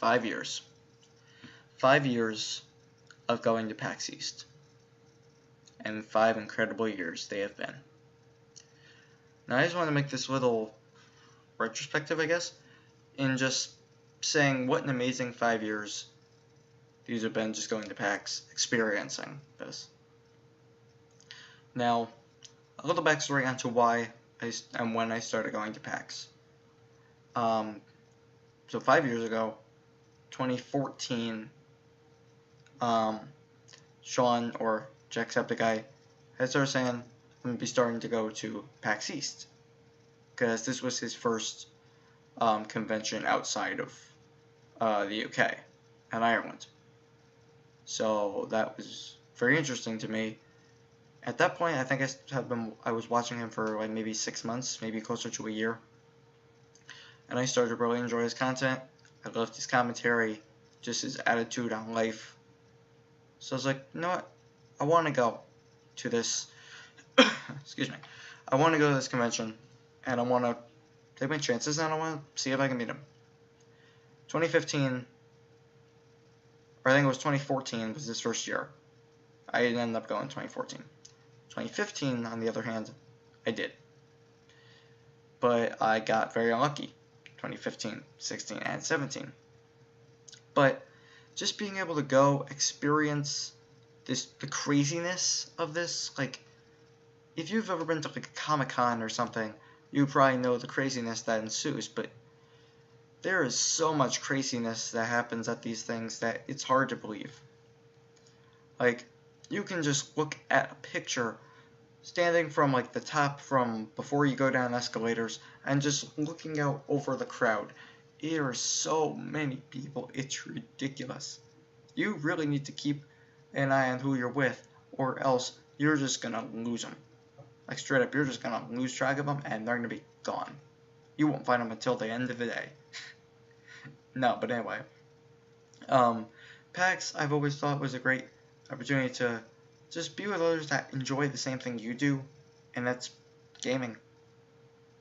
5 years. 5 years of going to PAX East. And 5 incredible years they have been. Now I just want to make this little retrospective, I guess, in just saying what an amazing 5 years these have been just going to PAX, experiencing this. Now, a little backstory onto why and when I started going to PAX. So 5 years ago, 2014, Sean, or Jacksepticeye, had started saying I'm going to be starting to go to PAX East, because this was his first convention outside of the UK and Ireland. So that was very interesting to me. At that point, I think I was watching him for like maybe 6 months, maybe closer to a year. And I started to really enjoy his content. I loved his commentary, just his attitude on life. So I was like, you know what? I want to go to this, excuse me, I want to go to this convention, and I want to take my chances, and I want to see if I can meet him. 2015, or I think it was 2014, was his first year. I didn't end up going in 2014. 2015, on the other hand, I did. But I got very unlucky. 2015, 16, and 17. But just being able to go experience the craziness of this, like, if you've ever been to like a Comic-Con or something, you probably know the craziness that ensues, but there is so much craziness that happens at these things that it's hard to believe. Like, you can just look at a picture standing from like the top from before you go down escalators and just looking out over the crowd. There are so many people, it's ridiculous. You really need to keep an eye on who you're with, or else you're just gonna lose them. Like, straight up, you're just gonna lose track of them and they're gonna be gone. You won't find them until the end of the day. No, but anyway, PAX I've always thought was a great opportunity to just be with others that enjoy the same thing you do, and that's gaming.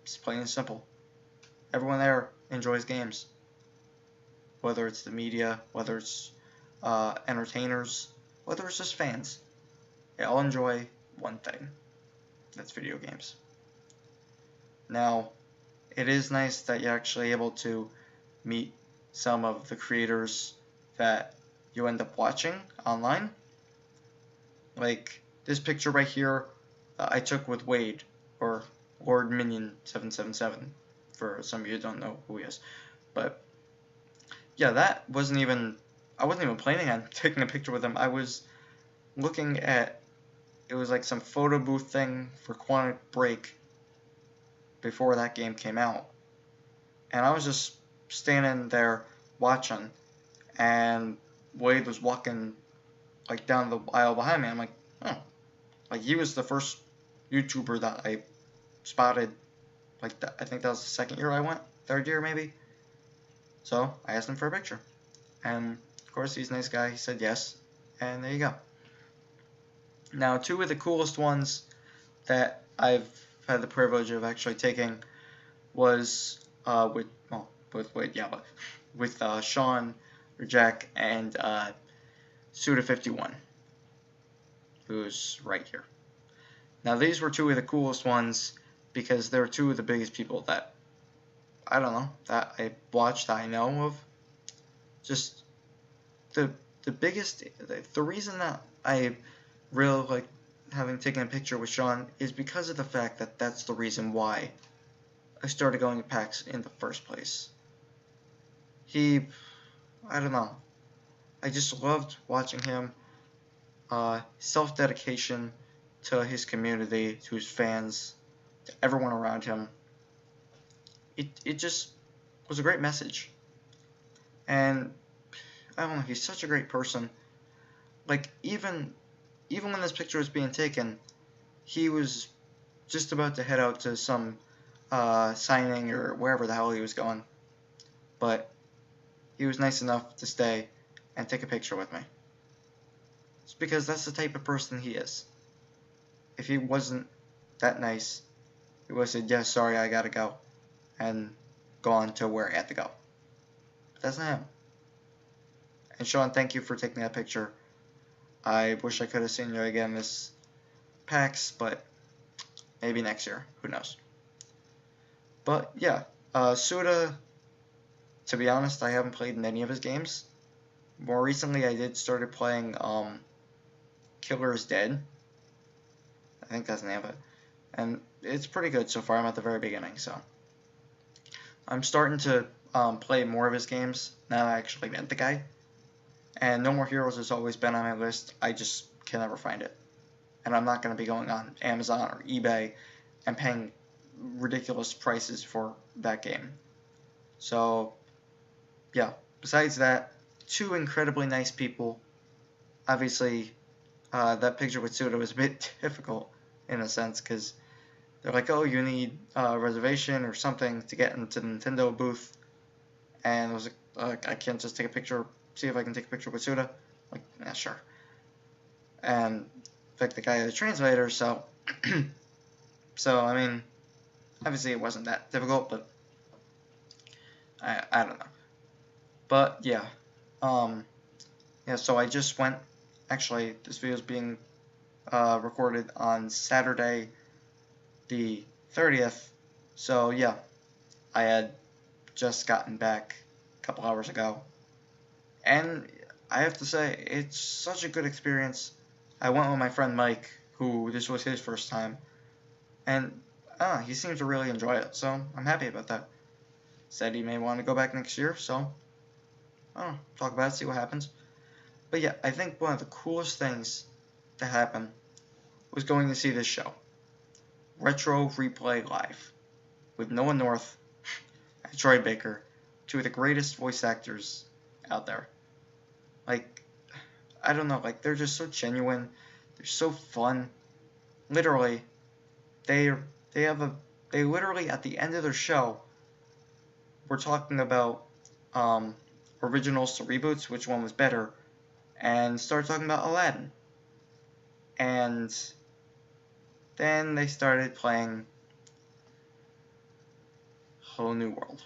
It's plain and simple. Everyone there enjoys games. Whether it's the media, whether it's entertainers, whether it's just fans. They all enjoy one thing. That's video games. Now, it is nice that you're actually able to meet some of the creators that you end up watching online. Like this picture right here I took with Wade, or Lord Minion 777, for some of you who don't know who he is. But yeah, that wasn't even, I wasn't even planning on taking a picture with him. I was looking at, it was like some photo booth thing for Quantum Break before that game came out. And I was just standing there watching, and Wade was walking like down the aisle behind me. I'm like, oh, like he was the first YouTuber that I spotted. Like I think that was the second year I went, third year maybe. So I asked him for a picture, and of course he's a nice guy. He said yes, and there you go. Now, two of the coolest ones that I've had the privilege of actually taking was with Sean, or Jack, and Suda51, who's right here. Now, these were two of the coolest ones because they're two of the biggest people that, I don't know, that I watched, that I know of. Just the biggest, the reason that I really like having taken a picture with Sean is because of the fact that that's the reason why I started going to PAX in the first place. I don't know, I just loved watching him, self-dedication to his community, to his fans, to everyone around him. It just was a great message. And I don't know, he's such a great person. Like, even when this picture was being taken, he was just about to head out to some signing or wherever the hell he was going. But he was nice enough to stay and take a picture with me. It's because that's the type of person he is. If he wasn't that nice, he would have said, yeah, sorry, I gotta go, and gone to where I had to go. But that's not him. And Sean, thank you for taking that picture. I wish I could have seen you again this PAX, but maybe next year. Who knows? But yeah, Suda, to be honest, I haven't played in any of his games. More recently, I did started playing Killer is Dead. I think that's the name of it. And it's pretty good so far. I'm at the very beginning, so I'm starting to play more of his games now. I actually met the guy. And No More Heroes has always been on my list. I just can never find it. And I'm not going to be going on Amazon or eBay and paying ridiculous prices for that game. So, yeah. Besides that, two incredibly nice people. Obviously, that picture with Suda was a bit difficult in a sense because they're like, oh, you need a reservation or something to get into the Nintendo booth. And I was like, I can't just take a picture, see if I can take a picture with Suda. Like, yeah, sure. And in fact, the guy had a translator, so so I mean, obviously it wasn't that difficult, but I don't know. But yeah, yeah. So I just went. Actually, this video is being recorded on Saturday, the 30th. So yeah, I had just gotten back a couple hours ago, and I have to say it's such a good experience. I went with my friend Mike, who this was his first time, and he seemed to really enjoy it, so I'm happy about that. Said he may want to go back next year, so I don't know, talk about it, see what happens. But yeah, I think one of the coolest things to happen was going to see this show, Retro Replay Live, with Noah North and Troy Baker, two of the greatest voice actors out there. Like, I don't know, like, they're just so genuine, they're so fun. Literally, they literally at the end of their show were talking about originals to reboots, which one was better, and started talking about Aladdin. And then they started playing Whole New World.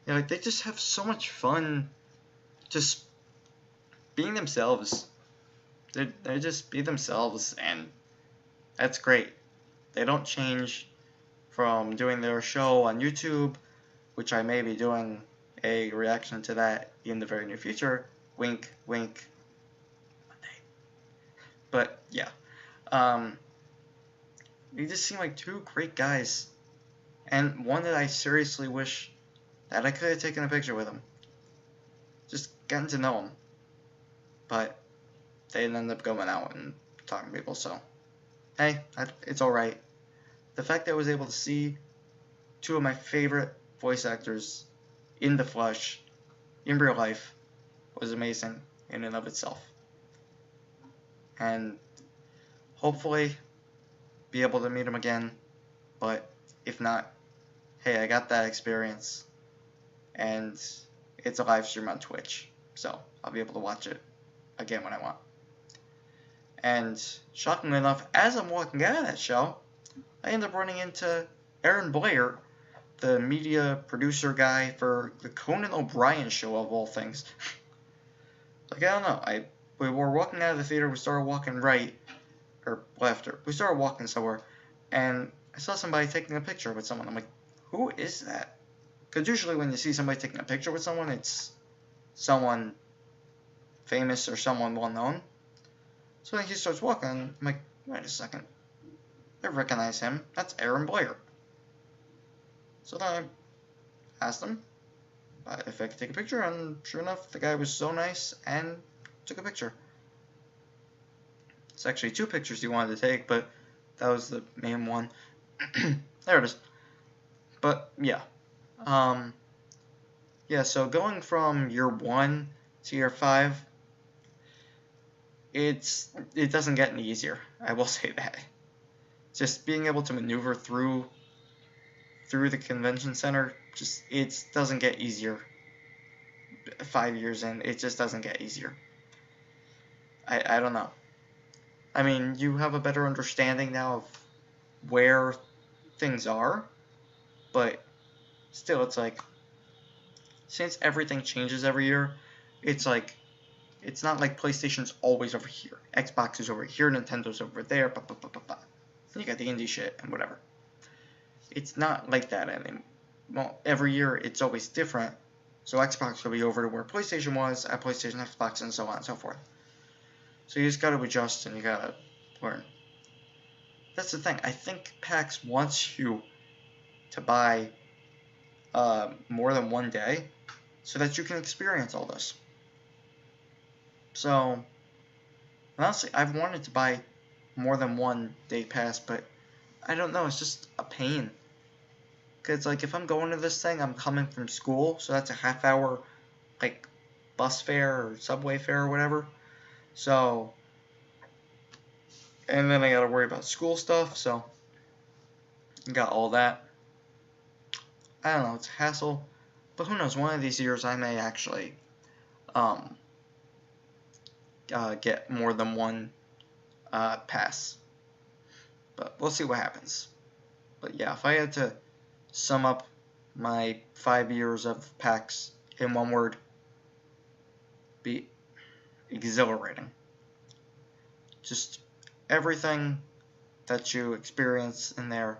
Yeah, like, they just have so much fun just being themselves. They just be themselves, and that's great. They don't change from doing their show on YouTube, which I may be doing a reaction to that in the very near future. Wink, wink. Monday. But yeah, they just seem like two great guys, and one that I seriously wish that I could have taken a picture with him. Just getting to know him. But they didn't end up going out and talking to people, so hey, it's alright. The fact that I was able to see two of my favorite voice actors in the flesh, in real life, was amazing in and of itself. And hopefully be able to meet them again, but if not, hey, I got that experience, and it's a live stream on Twitch, so I'll be able to watch it again when I want. And shockingly enough, as I'm walking out of that show, I end up running into Aaron Blair, the media producer guy for the Conan O'Brien show of all things. Like, I don't know. We were walking out of the theater. We started walking right or left. We started walking somewhere, and I saw somebody taking a picture with someone. I'm like, who is that? Because usually when you see somebody taking a picture with someone, it's someone famous or someone well known. So then he starts walking. I'm like, wait a second. I recognize him. That's Aaron Blair. So then I asked him if I could take a picture, and sure enough, the guy was so nice and took a picture. It's actually 2 pictures he wanted to take, but that was the main one. There it is. But yeah. Yeah, so going from year 1 to year 5, it doesn't get any easier. I will say that. Just being able to maneuver through the convention center, it doesn't get easier. 5 years in, it just doesn't get easier. I don't know. I mean, you have a better understanding now of where things are, but still, it's like, since everything changes every year, it's like, it's not like PlayStation's always over here, Xbox is over here, Nintendo's over there, blah, blah, blah, blah, blah. Then you got the indie shit and whatever. It's not like that anymore. Well, every year it's always different, so Xbox will be over to where PlayStation was at PlayStation, Xbox, and so on and so forth. So you just gotta adjust and you gotta learn. That's the thing. I think PAX wants you to buy more than one day so that you can experience all this. So, honestly, I've wanted to buy more than one day pass, but I don't know. It's just a pain. Because, like, if I'm going to this thing, I'm coming from school, so that's a half-hour, like, bus fare or subway fare or whatever. So, and then I gotta worry about school stuff, so, got all that. I don't know, it's a hassle, but who knows, one of these years I may actually, get more than one, pass. But we'll see what happens. But yeah, if I had to sum up my 5 years of PAX in one word, be exhilarating. Just everything that you experience in there,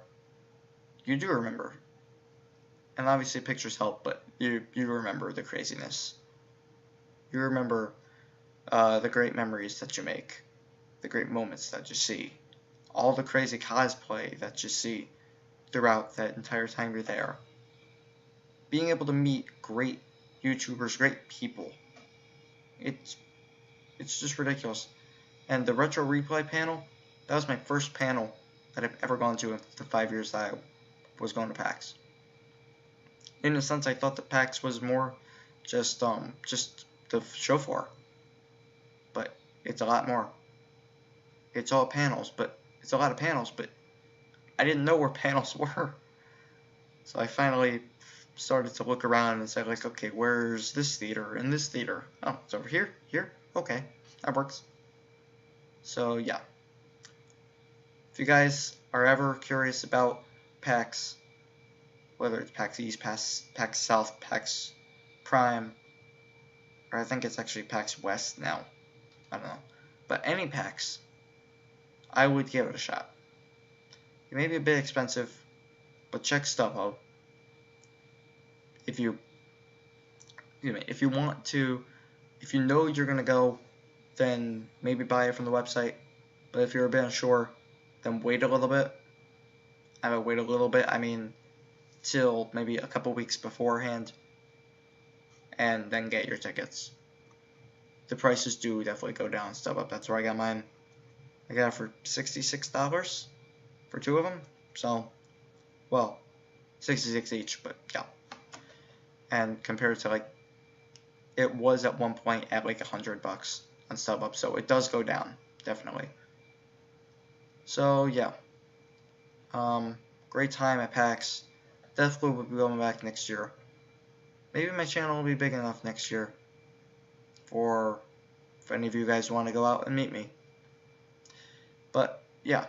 you do remember. And obviously pictures help, but you remember the craziness. You remember the great memories that you make, the great moments that you see, all the crazy cosplay that you see throughout that entire time you're there. Being able to meet great YouTubers, great people. It's just ridiculous. And the Retro Replay panel, that was my first panel that I've ever gone to in the 5 years that I was going to PAX. In a sense, I thought that PAX was more just the show floor. But it's a lot more. It's all panels, but it's a lot of panels, but I didn't know where panels were. So I finally started to look around and say, like, okay, where's this theater and this theater? Oh, it's over here? Here? Okay, that works. So, yeah. If you guys are ever curious about PAX, whether it's PAX East, PAX South, PAX Prime, or I think it's actually PAX West now. I don't know. But any PAX, I would give it a shot. It may be a bit expensive, but check StubHub. If you want to, if you know you're gonna go, then maybe buy it from the website. But if you're a bit unsure, then wait a little bit. I would wait a little bit. I mean, till maybe a couple weeks beforehand, and then get your tickets. The prices do definitely go down. StubHub. That's where I got mine. I got it for $66 for 2 of them. So, well, 66 each, but yeah. And compared to, like, it was at one point at like $100 on StubHub, so it does go down, definitely. So yeah, great time at PAX. Definitely will be going back next year. Maybe my channel will be big enough next year for if any of you guys want to go out and meet me. But yeah,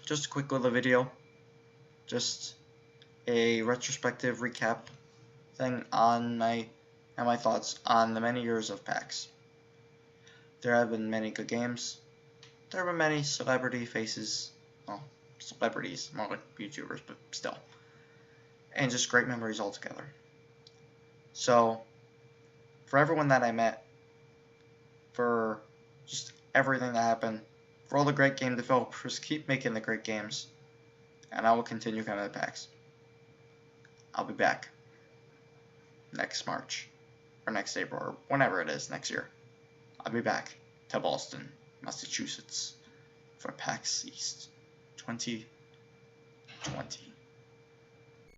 just a quick little video. just a retrospective recap thing on my thoughts on the many years of PAX. There have been many good games. There have been many celebrity faces. Well, celebrities, more like YouTubers, but still. And just great memories altogether. So, for everyone that I met, for just everything that happened, for all the great game developers, keep making the great games. And I will continue coming to PAX. I'll be back next March, or next April, or whenever it is next year. I'll be back to Boston, Massachusetts for PAX East 2020.